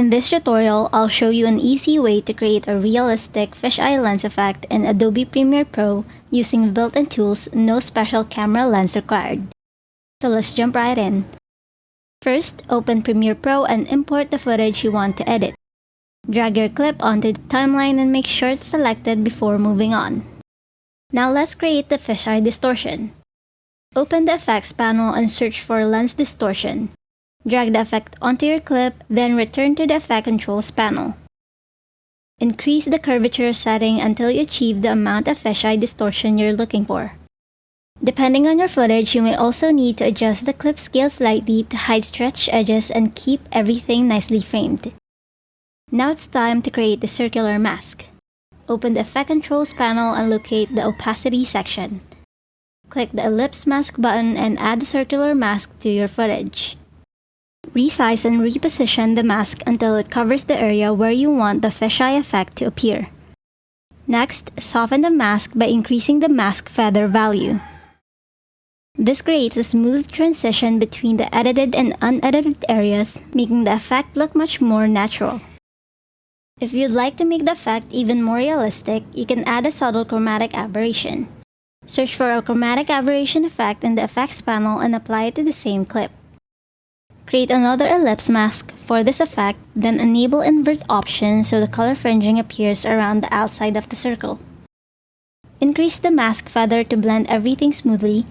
In this tutorial, I'll show you an easy way to create a realistic fisheye lens effect in Adobe Premiere Pro using built-in tools, no special camera lens required. So let's jump right in. First, open Premiere Pro and import the footage you want to edit. Drag your clip onto the timeline and make sure it's selected before moving on. Now let's create the fisheye distortion. Open the effects panel and search for lens distortion. Drag the effect onto your clip, then return to the effect controls panel. Increase the curvature setting until you achieve the amount of fisheye distortion you're looking for. Depending on your footage, you may also need to adjust the clip scale slightly to hide stretched edges and keep everything nicely framed. Now it's time to create the circular mask. Open the effect controls panel and locate the opacity section. Click the ellipse mask button and add the circular mask to your footage. Resize and reposition the mask until it covers the area where you want the fisheye effect to appear. Next, soften the mask by increasing the mask feather value. This creates a smooth transition between the edited and unedited areas, making the effect look much more natural. If you'd like to make the effect even more realistic, you can add a subtle chromatic aberration. Search for a chromatic aberration effect in the effects panel and apply it to the same clip. Create another ellipse mask for this effect, then enable invert option so the color fringing appears around the outside of the circle. Increase the mask feather to blend everything smoothly,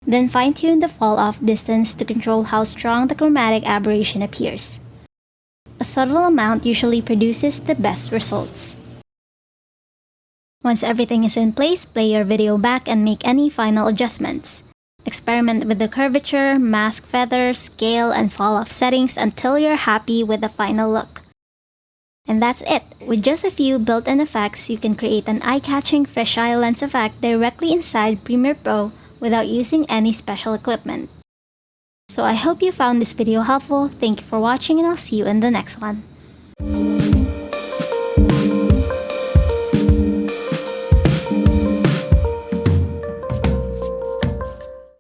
then fine-tune the fall-off distance to control how strong the chromatic aberration appears. A subtle amount usually produces the best results. Once everything is in place, play your video back and make any final adjustments. Experiment with the curvature, mask feather, scale, and fall-off settings until you're happy with the final look. And that's it! With just a few built-in effects, you can create an eye-catching fisheye lens effect directly inside Premiere Pro without using any special equipment. So I hope you found this video helpful. Thank you for watching and I'll see you in the next one.